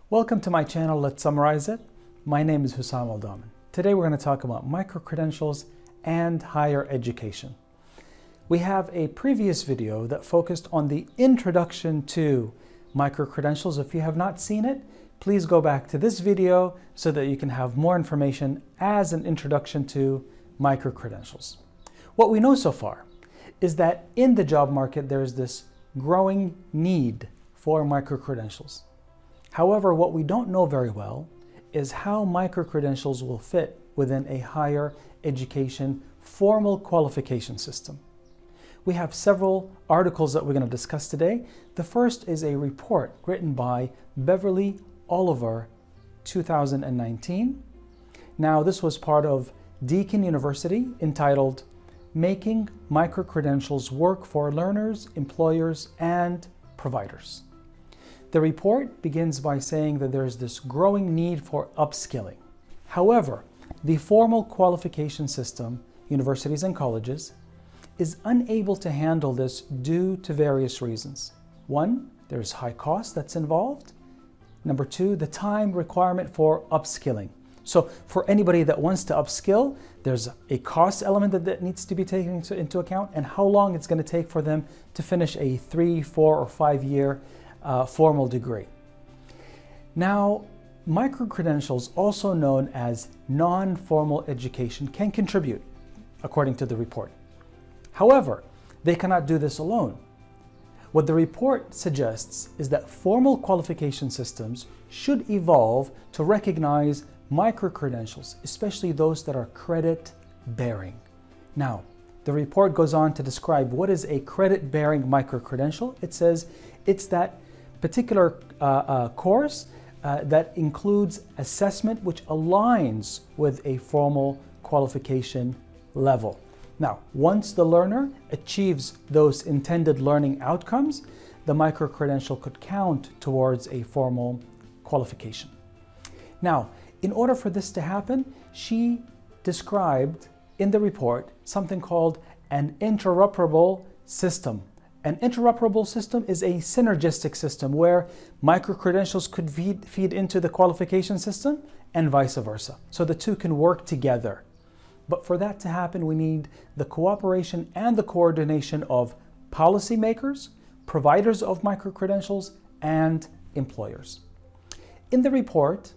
Welcome to my channel, Let's Summarize It. My name is Hussam Al-Daman. Today we're going to talk about microcredentials and higher education. We have a previous video that focused on the introduction to microcredentials. If you have not seen it, please go back to this video so that you can have more information as an introduction to microcredentials. What we know so far is that in the job market there is this growing need for microcredentials. However, what we don't know very well is how microcredentials will fit within a higher education formal qualification system. We have several articles that we're going to discuss today. The first is a report written by Beverly Oliver, 2019. Now, this was part of Deakin University, entitled Making Microcredentials Work for Learners, Employers, and Providers. The report begins by saying that there's this growing need for upskilling. However, the formal qualification system, universities and colleges, is unable to handle this due to various reasons. One, there's high cost that's involved. Number two, the time requirement for upskilling. So for anybody that wants to upskill, there's a cost element that needs to be taken into account, and how long it's going to take for them to finish a 3, 4, or 5 year formal degree. Now, microcredentials, also known as non-formal education, can contribute, according to the report. However, they cannot do this alone. What the report suggests is that formal qualification systems should evolve to recognize microcredentials, especially those that are credit-bearing. Now, the report goes on to describe what is a credit-bearing microcredential. It says it's that particular course that includes assessment which aligns with a formal qualification level. Now, once the learner achieves those intended learning outcomes, the microcredential could count towards a formal qualification. Now, in order for this to happen, she described in the report something called an interoperable system. An interoperable system is a synergistic system where microcredentials could feed into the qualification system and vice versa. So the two can work together. But for that to happen, we need the cooperation and the coordination of policymakers, providers of microcredentials, and employers. In the report,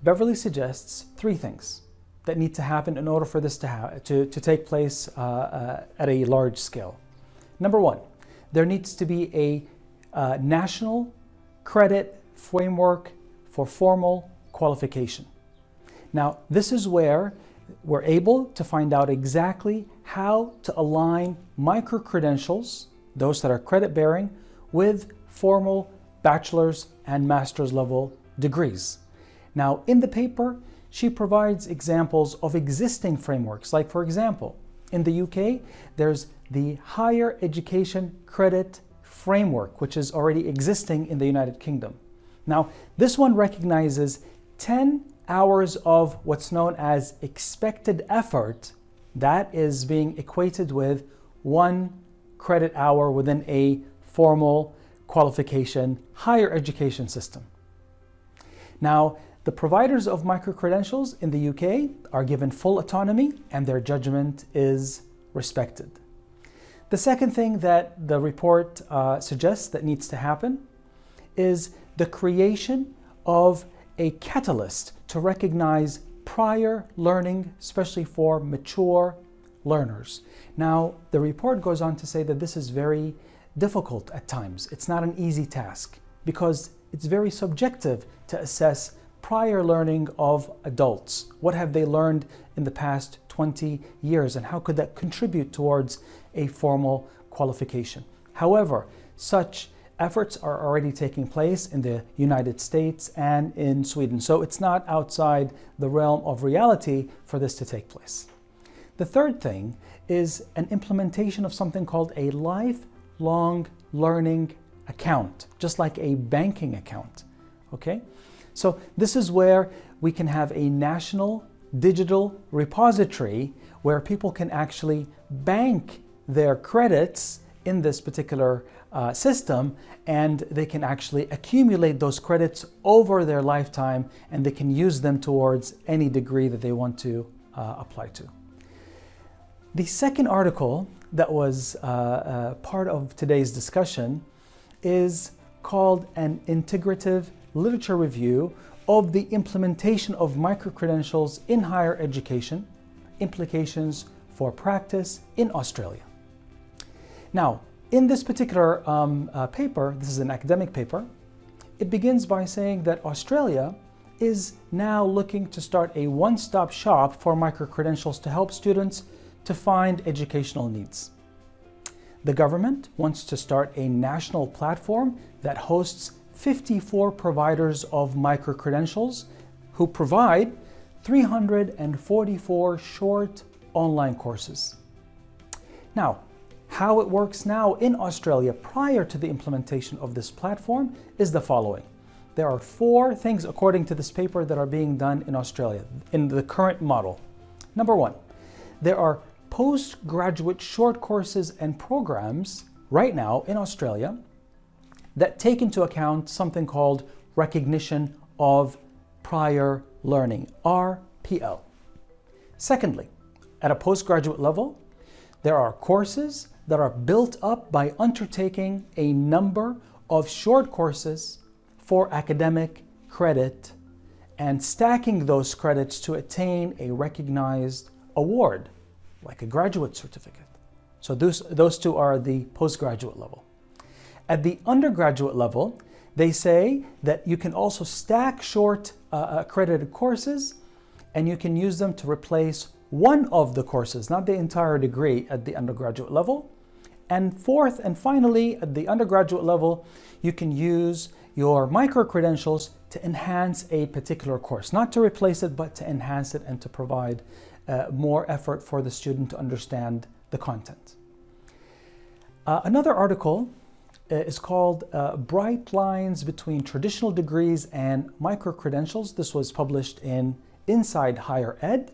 Beverly suggests 3 things that need to happen in order for this to take place at a large scale. Number 1, there needs to be a national credit framework for formal qualification. Now, this is where we're able to find out exactly how to align microcredentials, those that are credit-bearing, with formal bachelor's and master's level degrees. Now, in the paper, she provides examples of existing frameworks. Like, for example, in the UK, there's the Higher Education Credit Framework, which is already existing in the United Kingdom. Now, this one recognizes 10 hours of what's known as expected effort that is being equated with 1 credit hour within a formal qualification higher education system. Now, the providers of microcredentials in the UK are given full autonomy and their judgment is respected. The second thing that the report suggests that needs to happen is the creation of a catalyst to recognize prior learning, especially for mature learners. Now, the report goes on to say that this is very difficult at times. It's not an easy task because it's very subjective to assess prior learning of adults. What have they learned in the past 20 years, and how could that contribute towards a formal qualification? However, such efforts are already taking place in the United States and in Sweden, so it's not outside the realm of reality for this to take place. The third thing is an implementation of something called a lifelong learning account, just like a banking account, okay? So this is where we can have a national digital repository where people can actually bank their credits in this particular system, and they can actually accumulate those credits over their lifetime, and they can use them towards any degree that they want to apply to. The second article that was part of today's discussion is called an Integrative Literature Review of the Implementation of Microcredentials in Higher Education, Implications for Practice in Australia. Now, in this particular paper, this is an academic paper, it begins by saying that Australia is now looking to start a one-stop shop for microcredentials to help students to find educational needs. The government wants to start a national platform that hosts 54 providers of microcredentials who provide 344 short online courses. Now, how it works now in Australia prior to the implementation of this platform is the following. There are 4 things, according to this paper, that are being done in Australia in the current model. Number 1, there are postgraduate short courses and programs right now in Australia that take into account something called recognition of prior learning, RPL. Secondly, at a postgraduate level, there are courses that are built up by undertaking a number of short courses for academic credit and stacking those credits to attain a recognized award, like a graduate certificate. So those 2 are the postgraduate level. At the undergraduate level, they say that you can also stack short accredited courses, and you can use them to replace one of the courses, not the entire degree at the undergraduate level. And fourth and finally, at the undergraduate level, you can use your microcredentials to enhance a particular course, not to replace it, but to enhance it and to provide more effort for the student to understand the content. Another article is called Bright Lines Between Traditional Degrees and Microcredentials. This was published in Inside Higher Ed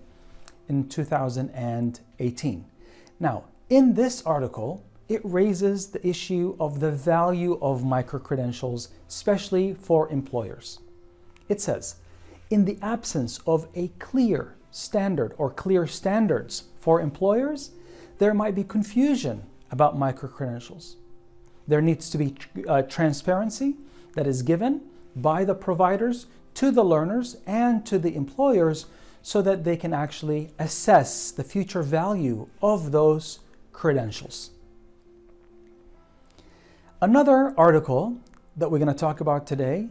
in 2018. Now, in this article, it raises the issue of the value of microcredentials, especially for employers. It says, in the absence of a clear standard or clear standards for employers, there might be confusion about microcredentials. There needs to be transparency that is given by the providers to the learners and to the employers so that they can actually assess the future value of those credentials. Another article that we're going to talk about today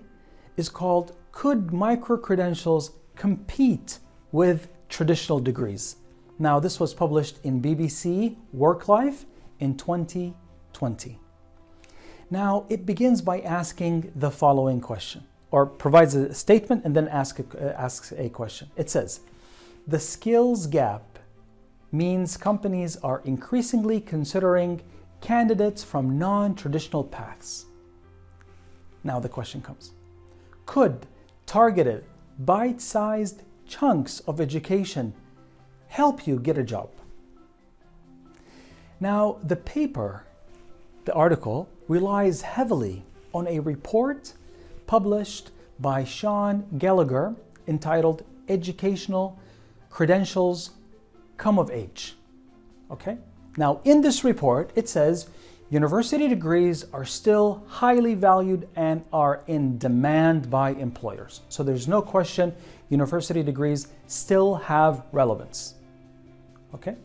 is called Could Microcredentials Compete with Traditional Degrees? Now, this was published in BBC Work Life in 2020. Now, it begins by asking the following question, or provides a statement and then asks a question. It says, the skills gap means companies are increasingly considering candidates from non-traditional paths. Now the question comes, could targeted, bite-sized chunks of education help you get a job? Now, the paper, the article, relies heavily on a report published by Sean Gallagher entitled Educational Credentials Come of Age. Okay? Now, in this report, it says university degrees are still highly valued and are in demand by employers. So there's no question university degrees still have relevance. Okay?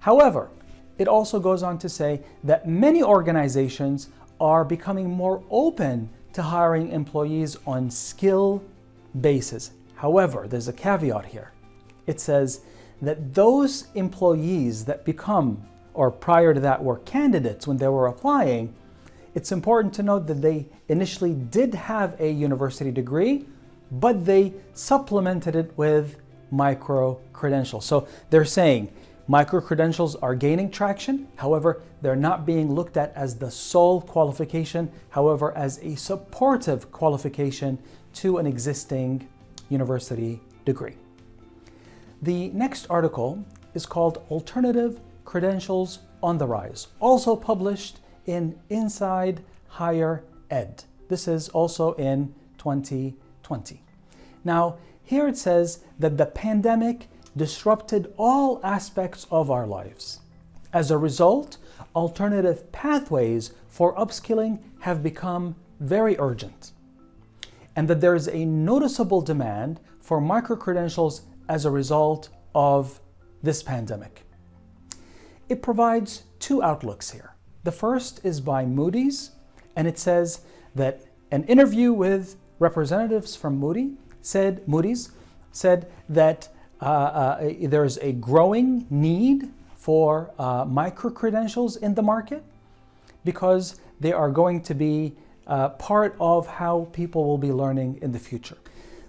However, it also goes on to say that many organizations are becoming more open to hiring employees on skill basis. However, there's a caveat here. It says that those employees that become, or prior to that were candidates when they were applying, it's important to note that they initially did have a university degree, but they supplemented it with micro-credentials. So they're saying micro-credentials are gaining traction. However, they're not being looked at as the sole qualification, however, as a supportive qualification to an existing university degree. The next article is called Alternative Credentials on the Rise, also published inside higher ed. This is also in 2020. Now, here it says that the pandemic disrupted all aspects of our lives. As a result, alternative pathways for upskilling have become very urgent, and that there is a noticeable demand for microcredentials as a result of this pandemic. It provides two outlooks here. The first is by Moody's, and it says that an interview with representatives from Moody's said that there's a growing need for microcredentials in the market because they are going to be part of how people will be learning in the future.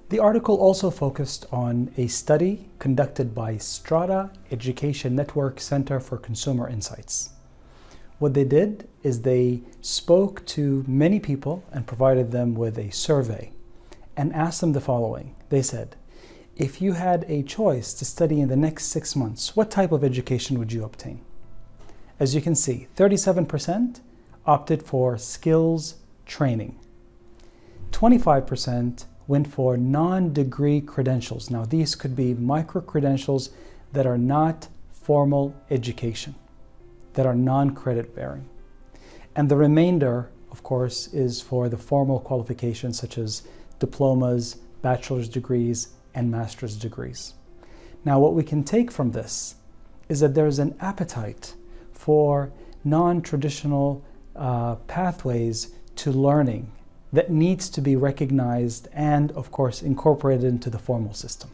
The article also focused on a study conducted by Strata Education Network Center for Consumer Insights. What they did is they spoke to many people and provided them with a survey and asked them the following. They said, if you had a choice to study in the next 6 months, what type of education would you obtain? As you can see, 37% opted for skills training. 25% went for non-degree credentials. Now, these could be micro-credentials that are not formal education, that are non-credit bearing. And the remainder, of course, is for the formal qualifications such as diplomas, bachelor's degrees, and master's degrees. Now, what we can take from this is that there's an appetite for non-traditional pathways to learning that needs to be recognized and, of course, incorporated into the formal system.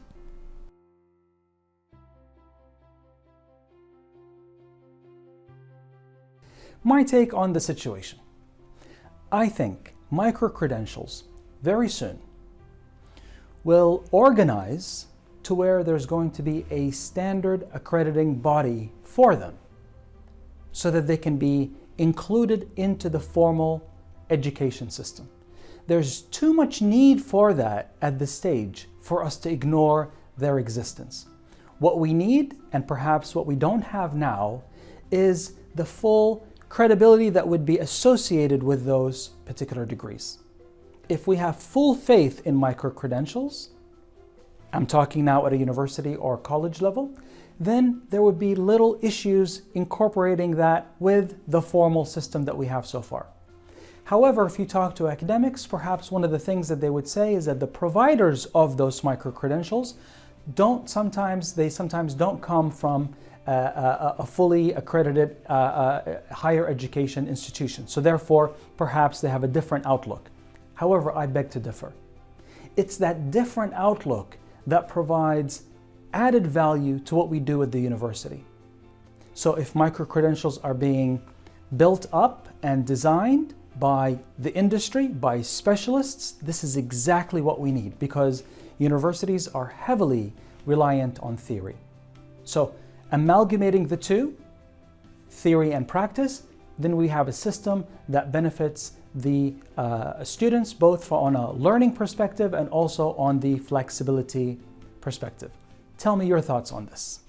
My take on the situation. I think micro-credentials very soon will organize to where there's going to be a standard accrediting body for them so that they can be included into the formal education system. There's too much need for that at this stage for us to ignore their existence. What we need, and perhaps what we don't have now, is the full credibility that would be associated with those particular degrees. If we have full faith in micro-credentials, I'm talking now at a university or college level, then there would be little issues incorporating that with the formal system that we have so far. However, if you talk to academics, perhaps one of the things that they would say is that the providers of those micro-credentials sometimes don't come from a fully accredited higher education institution. So therefore, perhaps they have a different outlook. However, I beg to differ. It's that different outlook that provides added value to what we do at the university. So if micro-credentials are being built up and designed by the industry, by specialists, this is exactly what we need because universities are heavily reliant on theory. So amalgamating the two, theory and practice, then we have a system that benefits the students both on a learning perspective and also on the flexibility perspective. Tell me your thoughts on this.